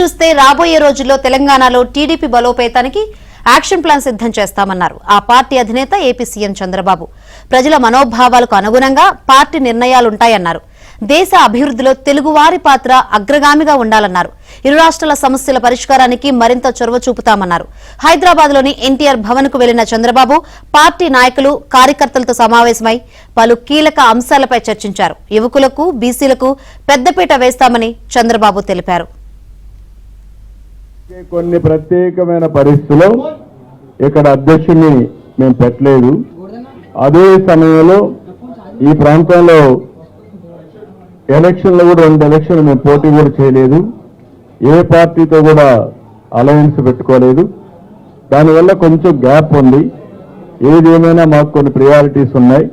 చూస్తే రాబోయే రోజుల్లో తెలంగాణలో టీడీపీ బలోపేతానికి యాక్షన్ ప్లాన్ సిద్ధం చేస్తామన్నారు ఆ పార్టీ అధినేత ఏపీ సీఎం చంద్రబాబు. ప్రజల మనోభావాలకు అనుగుణంగా పార్టీ నిర్ణయాలుంటాయన్నారు. దేశ అభివృద్ధిలో తెలుగువారి పాత్ర అగ్రగామిగా ఉండాలన్నారు. ఇరు రాష్ట్రాల సమస్యల పరిష్కారానికి మరింత చొరవ చూపుతామన్నారు. హైదరాబాద్లోని ఎన్టీఆర్ భవన్ కు వెళ్లిన చంద్రబాబు పార్టీ నాయకులు కార్యకర్తలతో సమావేశమై పలు కీలక అంశాలపై చర్చించారు. యువకులకు బీసీలకు పెద్దపీట వేస్తామని చంద్రబాబు తెలిపారు. కొన్ని ప్రత్యేకమైన పరిస్థితుల్లో ఇక్కడ అధ్యక్షుడిని మేము పెట్టలేదు. అదే సమయంలో ఈ ప్రాంతంలో ఎలక్షన్లో కూడా 2 ఎలక్షన్లు మేము పోటీ కూడా చేయలేదు. ఏ పార్టీతో కూడా అలయన్స్ పెట్టుకోలేదు. దానివల్ల కొంచెం గ్యాప్ ఉంది. ఏదేమైనా మాకు కొన్ని ప్రయారిటీస్ ఉన్నాయి.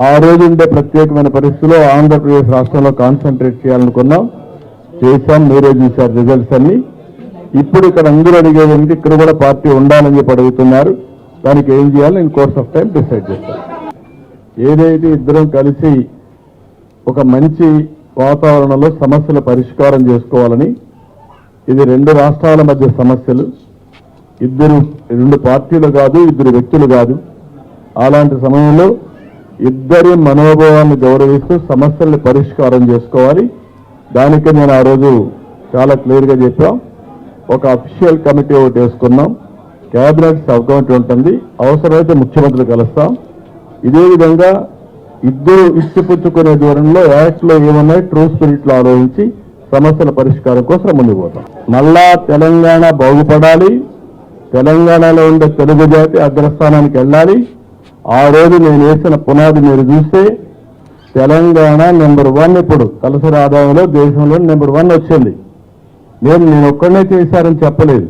ఆ రోజు ఉండే ప్రత్యేకమైన పరిస్థితుల్లో ఆంధ్రప్రదేశ్ రాష్ట్రంలో కాన్సన్ట్రేట్ చేయాలనుకున్నాం. చేశాం. మీరే చూశారు రిజల్ట్స్ అన్ని. ఇప్పుడు ఇక్కడ అందరూ అడిగేది ఏంటి, ఇక్కడ కూడా పార్టీ ఉండాలని చెప్పి అడుగుతున్నారు. దానికి ఏం చేయాలో in course of time decide చేస్తాం. ఏదైతే ఇద్దరం కలిసి ఒక మంచి వాతావరణంలో సమస్యల పరిష్కారం చేసుకోవాలని, ఇది 2 రాష్ట్రాల మధ్య సమస్యలు, 2 పార్టీలు కాదు, 2 వ్యక్తులు కాదు. అలాంటి సమయంలో ఇద్దరి మనోభావాన్ని గౌరవిస్తూ సమస్యల్ని పరిష్కారం చేసుకోవాలి. దానికి నేను ఆ రోజు చాలా క్లియర్గా చెప్పాం. ఒక అఫీషియల్ కమిటీ ఒకటి వేసుకున్నాం. క్యాబినెట్ సబ్ కమిటీ ఉంటుంది. అవసరమైతే ముఖ్యమంత్రి కలుస్తాం. ఇదే విధంగా ఇద్దరు ఇచ్చిపుచ్చుకునే దూరంలో యాక్ట్లో ఏమున్నాయి ట్రూ స్పిరిట్లో ఆలోచించి సమస్యల పరిష్కారం కోసం ముందుకు పోతాం. మళ్ళా తెలంగాణ బాగుపడాలి, తెలంగాణలో ఉండే తెలుగు జాతి అగ్రస్థానానికి వెళ్ళాలి. ఆ రోజు నేను వేసిన పునాది మీరు చూస్తే తెలంగాణ నెంబర్ 1 ఇప్పుడు తలసరి ఆదాయంలో దేశంలో నెంబర్ 1 వచ్చింది. నేను ఒక్కడనే చేశారని చెప్పలేదు.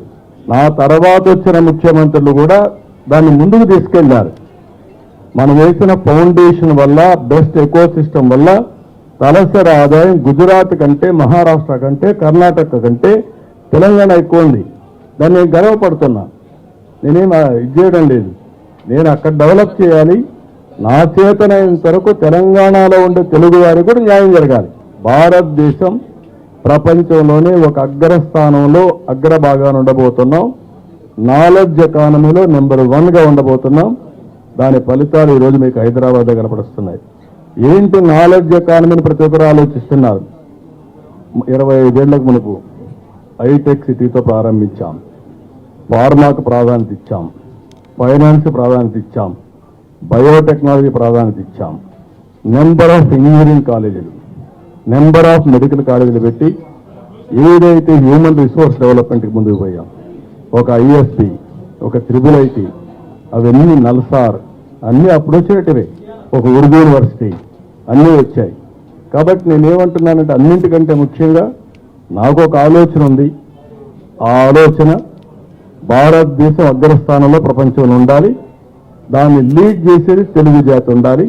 నా తర్వాత వచ్చిన ముఖ్యమంత్రులు కూడా దాన్ని ముందుకు తీసుకెళ్లారు. మనం వేసిన ఫౌండేషన్ వల్ల, బెస్ట్ ఎకో సిస్టమ్ వల్ల తలసరి ఆదాయం గుజరాత్ కంటే, మహారాష్ట్ర కంటే, కర్ణాటక కంటే తెలంగాణ ఎక్కువ ఉంది. దాన్ని నేను గర్వపడుతున్నా. నేనేం ఇది చేయడం లేదు. నేను అక్కడ డెవలప్ చేయాలి. నా చేతనైనంత వరకు తెలంగాణలో ఉండే తెలుగు వారికి కూడా న్యాయం జరగాలి. భారతదేశం ప్రపంచంలోనే ఒక అగ్రస్థానంలో అగ్రభాగాన్ని ఉండబోతున్నాం. నాలెడ్జ్ ఎకానమీలో నెంబర్ 1గా ఉండబోతున్నాం. దాని ఫలితాలు ఈరోజు మీకు హైదరాబాద్లో కనపడుస్తున్నాయి. ఏంటి నాలెడ్జ్ ఎకానమీని ప్రతి ఒక్కరు ఆలోచిస్తున్నారు. 25 ఏళ్లకు మునుపు హైటెక్ సిటీతో ప్రారంభించాం. ఫార్మాకు ప్రాధాన్యత ఇచ్చాం, ఫైనాన్స్ ప్రాధాన్యత ఇచ్చాం, బయోటెక్నాలజీ ప్రాధాన్యత ఇచ్చాం. నెంబర్ ఆఫ్ ఇంజనీరింగ్ కాలేజీలు, నెంబర్ ఆఫ్ మెడికల్ కాలేజీలు పెట్టి ఏదైతే హ్యూమన్ రిసోర్స్ డెవలప్మెంట్కి ముందుకు పోయాం. ఒక ఐఎస్పి, ఒక IIIT, అవన్నీ నల్సార్ అన్నీ అప్పుడు వచ్చేటివే. ఒక ఉర్దూ యూనివర్సిటీ అన్నీ వచ్చాయి. కాబట్టి నేనేమంటున్నానంటే అన్నింటికంటే ముఖ్యంగా నాకు ఒక ఆలోచన ఉంది. ఆ ఆలోచన భారతదేశం అగ్రస్థానంలో ప్రపంచంలో ఉండాలి. దాన్ని లీడ్ చేసేది తెలుగు జాతి ఉండాలి.